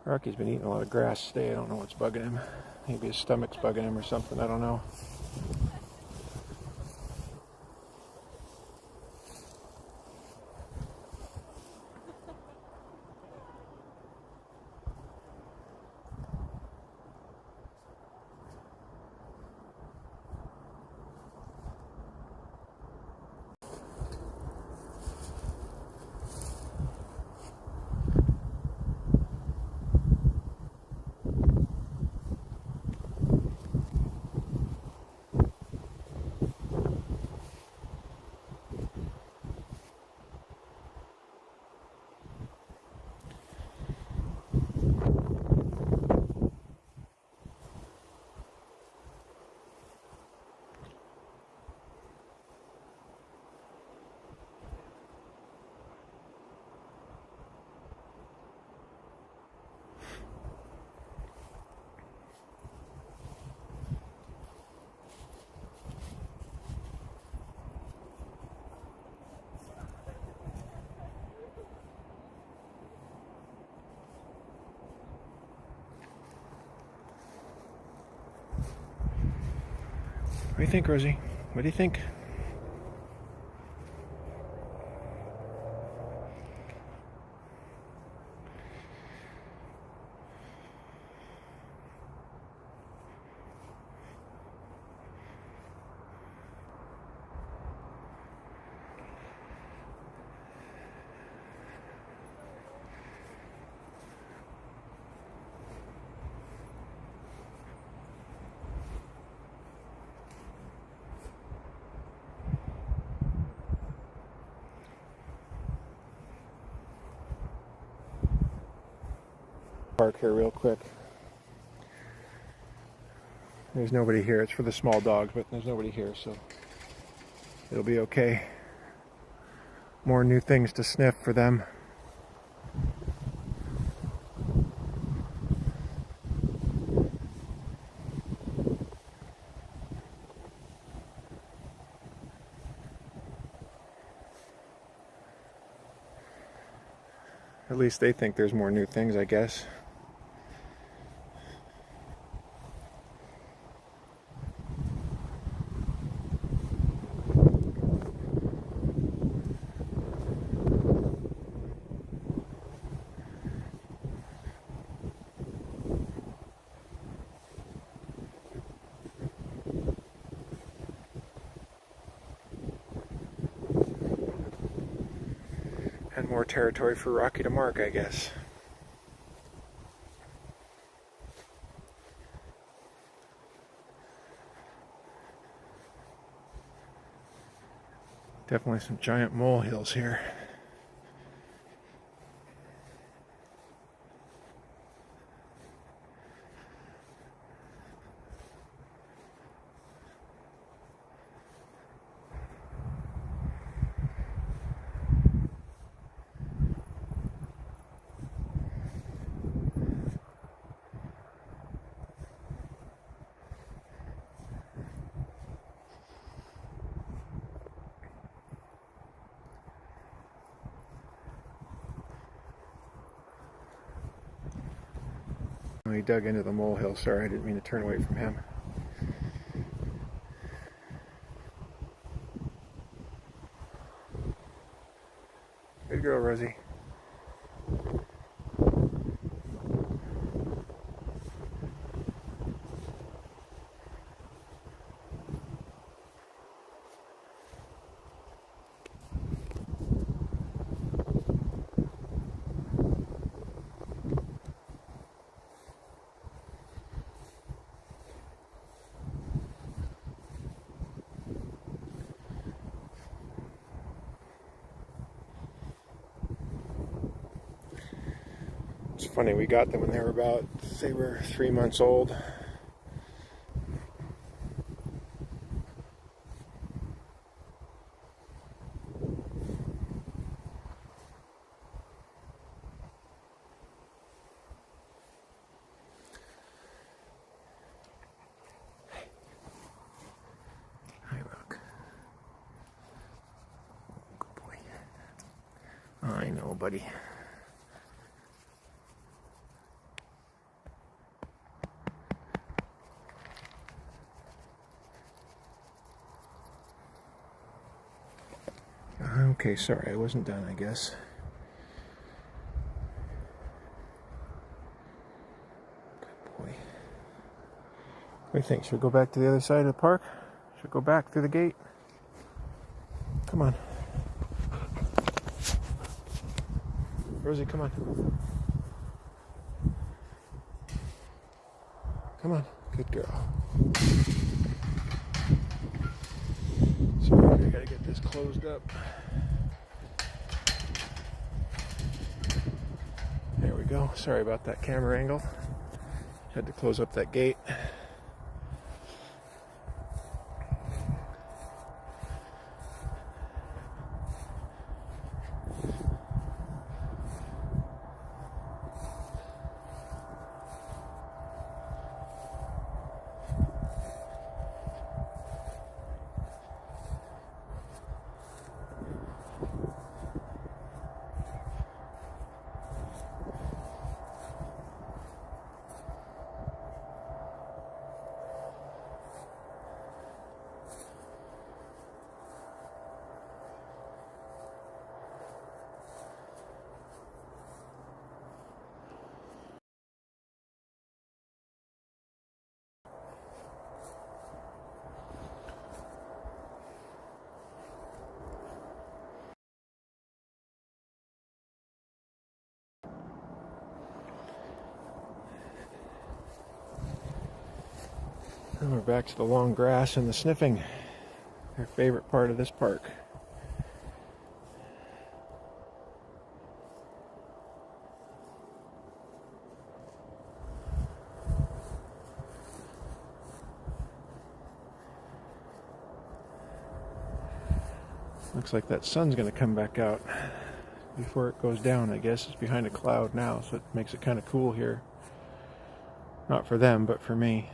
S1: Rocky's been eating a lot of grass today. I don't know what's bugging him. Maybe his stomach's bugging him or something. I don't know. What do you think, Rosie? What do you think? Park here real quick. There's nobody here. It's for the small dogs, but there's nobody here, so it'll be okay. More new things to sniff for them. At least they think there's more new things, I guess. And more territory for Rocky to mark, I guess. Definitely some giant molehills here. Oh, he dug into the molehill. Sorry, I didn't mean to turn away from him. Good girl, Rosie. It's funny, we got them when they were 3 months old. Hi, Rock. Good boy. I know, buddy. Okay, sorry, I wasn't done, I guess. Good boy. What do you think? Should we go back to the other side of the park? Should we go back through the gate? Come on. Rosie, come on. Come on. Good girl. Sorry, I gotta get this closed up. There we go. Sorry about that camera angle. Had to close up that gate. And we're back to the long grass and the sniffing. Their favorite part of this park. Looks like that sun's going to come back out before it goes down, I guess. It's behind a cloud now, so it makes it kind of cool here. Not for them, but for me.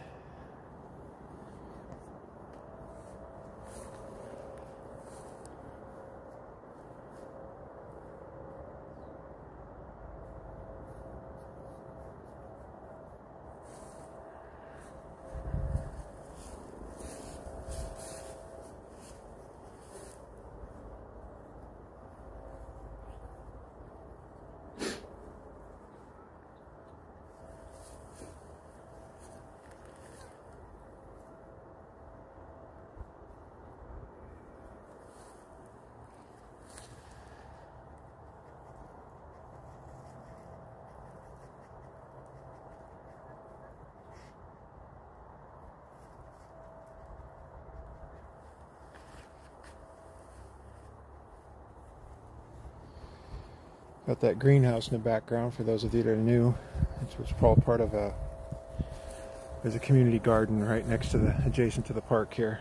S1: Got that greenhouse in the background for those of you that are new. It was all part of there's a community garden right next to adjacent to the park here.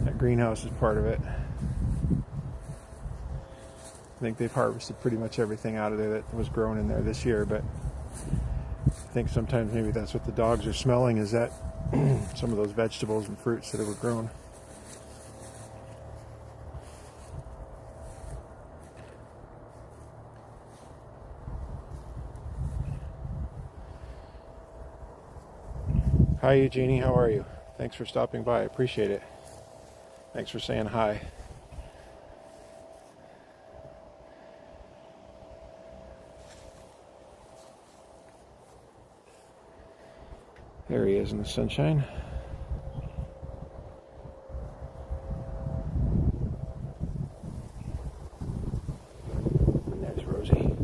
S1: That greenhouse is part of it. I think they've harvested pretty much everything out of there that was grown in there this year, but I think sometimes maybe that's what the dogs are smelling, is that some of those vegetables and fruits that were grown. Hi Eugenie, how are you? Thanks for stopping by, I appreciate it. Thanks for saying hi. There he is in the sunshine. And there's Rosie.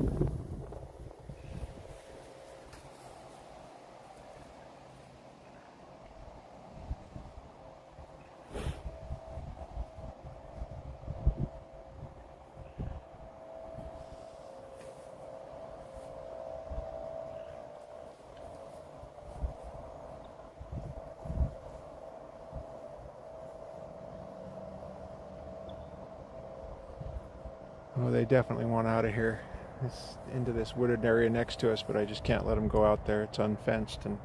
S1: Oh, they definitely want out of here. It's into this wooded area next to us, but I just can't let them go out there. It's unfenced, and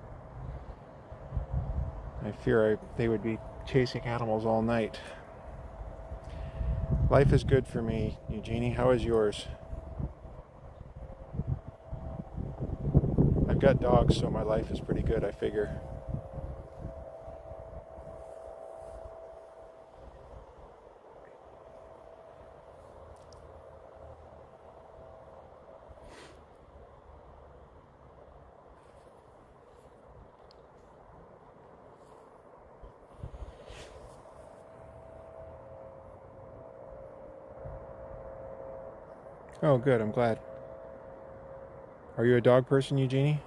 S1: I fear they would be chasing animals all night. Life is good for me, Eugenie. How is yours? I've got dogs, so my life is pretty good, I figure. Oh, good, I'm glad. Are you a dog person, Eugenie?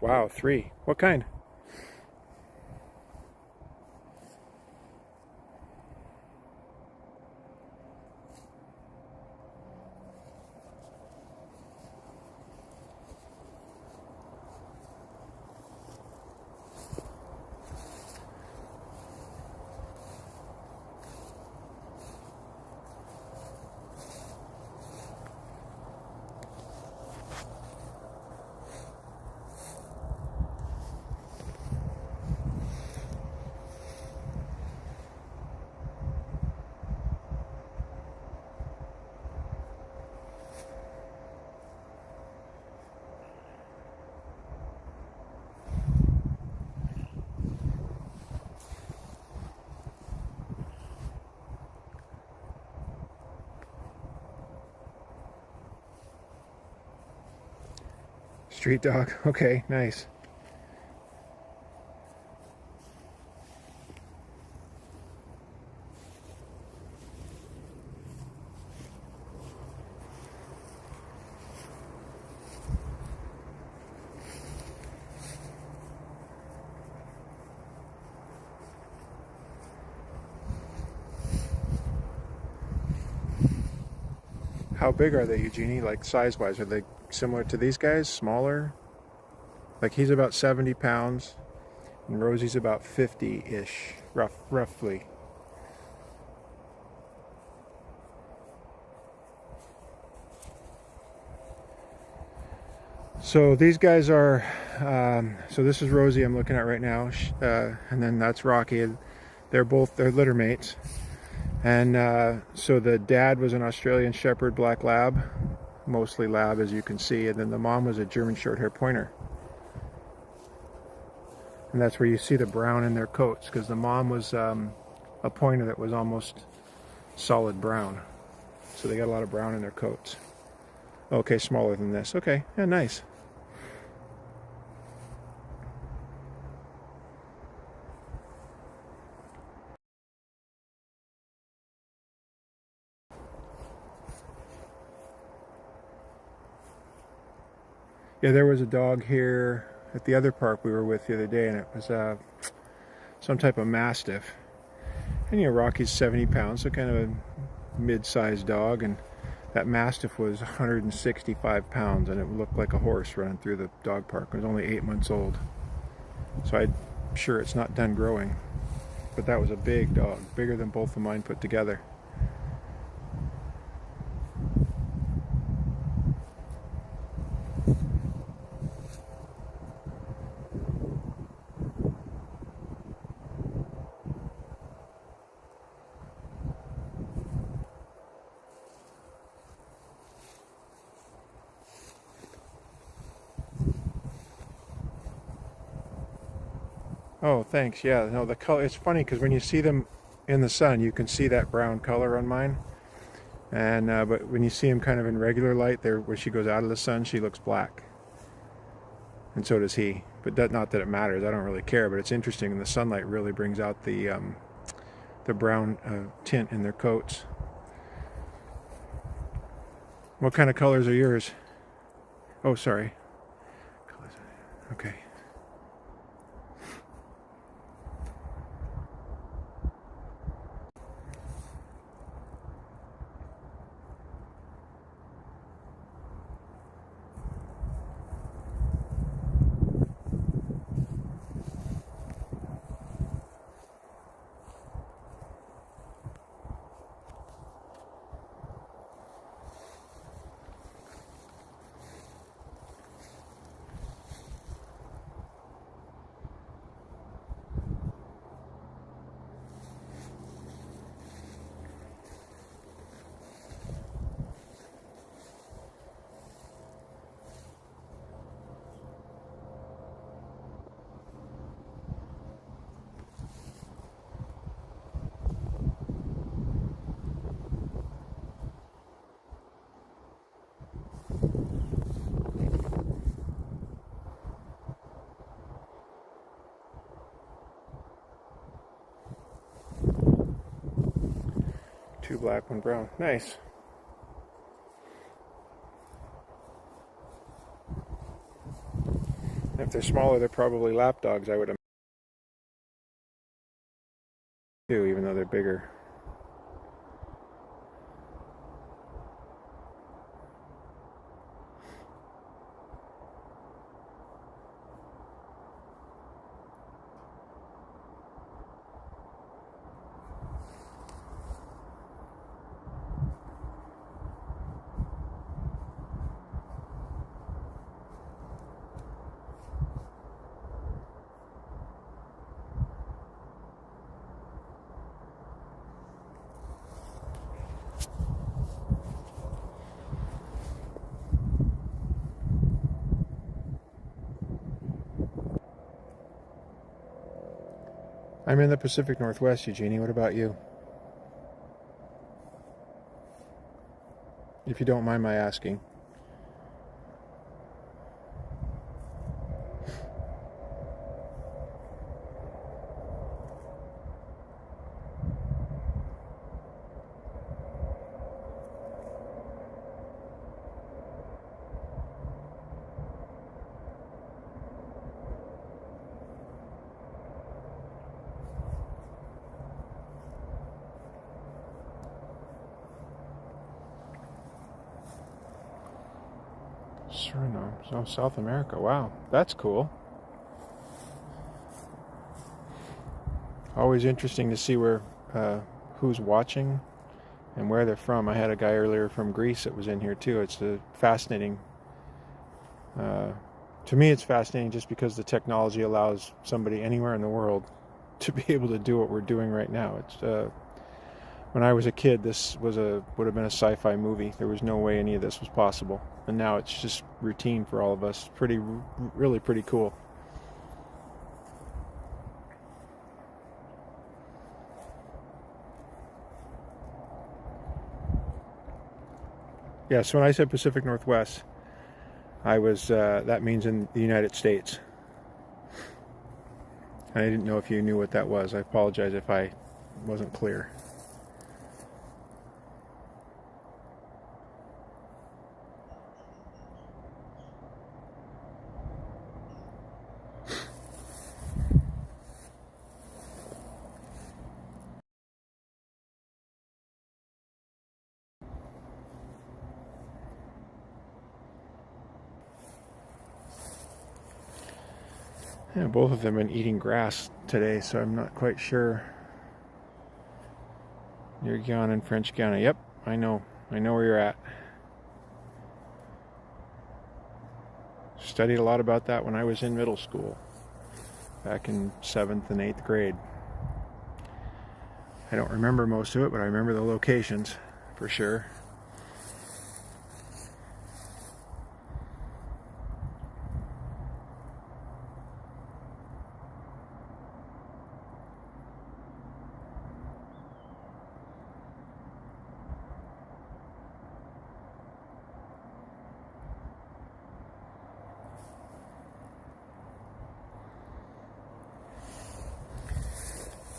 S1: Wow, 3. What kind? street dog. Okay, nice. How big are they, Eugenie? Like size-wise, are they similar to these guys? Smaller? Like he's about 70 pounds, and Rosie's about 50-ish, roughly. So these guys are, so this is Rosie I'm looking at right now, and then that's Rocky. They're litter mates. And so the dad was an Australian Shepherd Black Lab, mostly Lab as you can see, and then the mom was a German Shorthair Pointer. And that's where you see the brown in their coats, because the mom was a pointer that was almost solid brown. So they got a lot of brown in their coats. Okay, smaller than this. Okay, yeah, nice. Yeah, there was a dog here at the other park we were with the other day, and it was some type of Mastiff. And you know, Rocky's 70 pounds, so kind of a mid-sized dog, and that Mastiff was 165 pounds, and it looked like a horse running through the dog park. It was only 8 months old, so I'm sure it's not done growing. But that was a big dog, bigger than both of mine put together. Oh, thanks. Yeah, no, the color, it's funny because when you see them in the sun, you can see that brown color on mine. And but when you see them kind of in regular light, there when she goes out of the sun, she looks black. And so does he. But not that it matters. I don't really care. But it's interesting, and the sunlight really brings out the brown tint in their coats. What kind of colors are yours? Oh, sorry. Okay. Two black, one brown. Nice. If they're smaller, they're probably lap dogs, I would imagine, too, even though they're bigger. I'm in the Pacific Northwest, Eugenie. What about you? If you don't mind my asking. Suriname, so South America. Wow, that's cool. Always interesting to see where who's watching and where they're from. I had a guy earlier from Greece that was in here too. It's a fascinating. To me, it's fascinating just because the technology allows somebody anywhere in the world to be able to do what we're doing right now. It's when I was a kid, this would have been a sci-fi movie. There was no way any of this was possible, and now it's just routine for all of us. Really pretty cool. Yeah, so when I said Pacific Northwest, I was that means in the United States. I didn't know if you knew what that was. I apologize if I wasn't clear. Yeah, both of them have been eating grass today, so I'm not quite sure. Near Guyana and French Guiana. Yep, I know where you're at. Studied a lot about that when I was in middle school, back in 7th and 8th grade. I don't remember most of it, but I remember the locations for sure.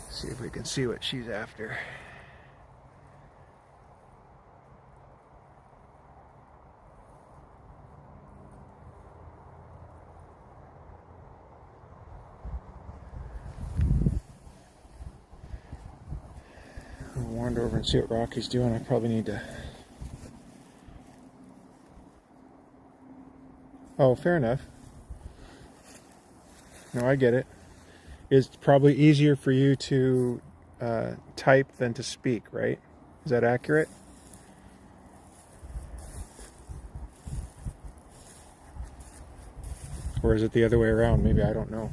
S1: See if we can see what she's after. I'll wander over and see what Rocky's doing. I probably need to... Oh, fair enough. No, I get it. It's probably easier for you to type than to speak, right? Is that accurate? Or is it the other way around? Maybe, I don't know.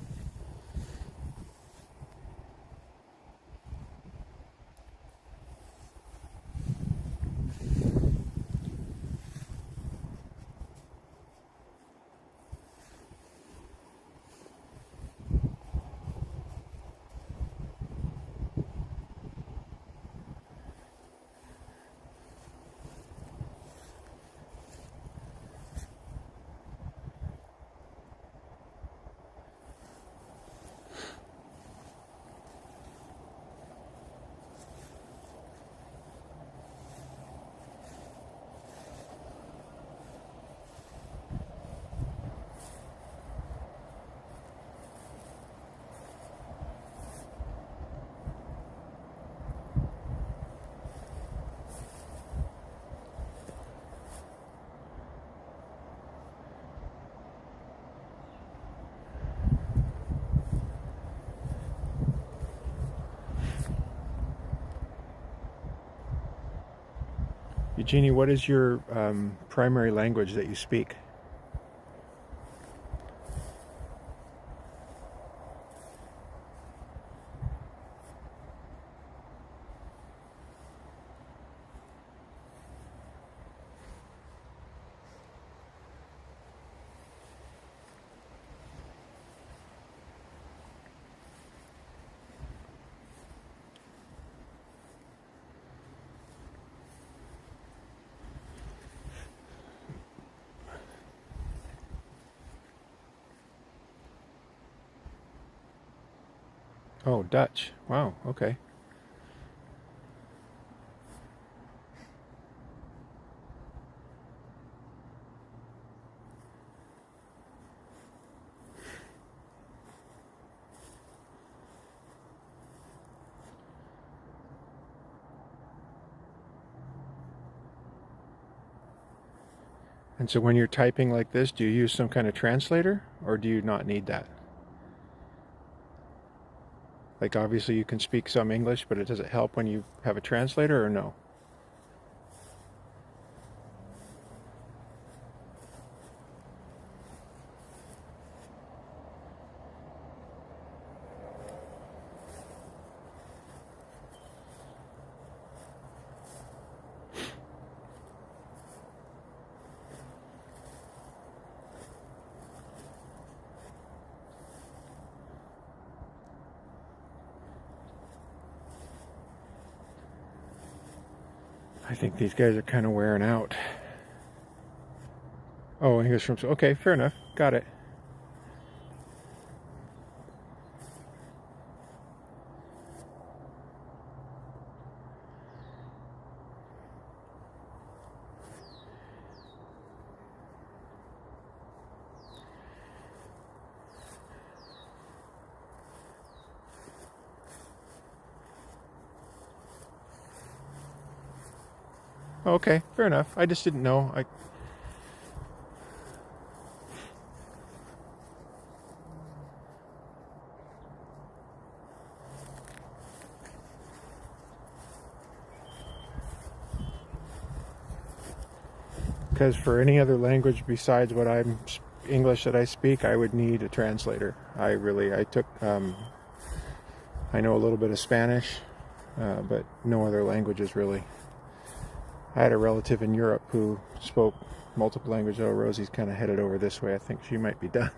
S1: Eugenie, what is your primary language that you speak? Oh, Dutch. Wow, okay. And so when you're typing like this, do you use some kind of translator, or do you not need that? Like, obviously you can speak some English, but does it help when you have a translator, or no? I think these guys are kind of wearing out. Oh, he goes from, okay, fair enough. Got it. Okay, fair enough. I just didn't know. Because for any other language besides what I'm English that I speak, I would need a translator. I took, I know a little bit of Spanish, but no other languages really. I had a relative in Europe who spoke multiple languages. Oh, Rosie's kind of headed over this way. I think she might be done.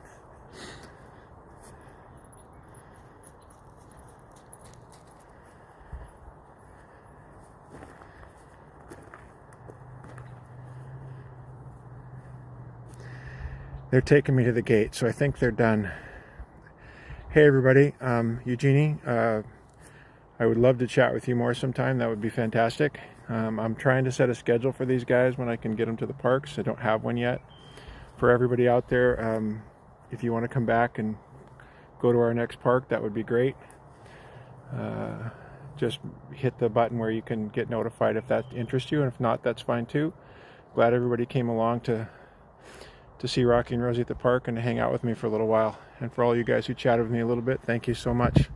S1: They're taking me to the gate, so I think they're done. Hey everybody, Eugenie, I would love to chat with you more sometime. That would be fantastic. I'm trying to set a schedule for these guys when I can get them to the parks. I don't have one yet. For everybody out there, if you want to come back and go to our next park, that would be great. Just hit the button where you can get notified if that interests you, and if not, that's fine too. Glad everybody came along to see Rocky and Rosie at the park and to hang out with me for a little while. And for all you guys who chatted with me a little bit, thank you so much.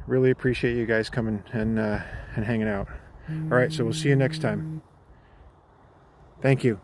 S1: Really appreciate you guys coming and hanging out. All right, so we'll see you next time. Thank you.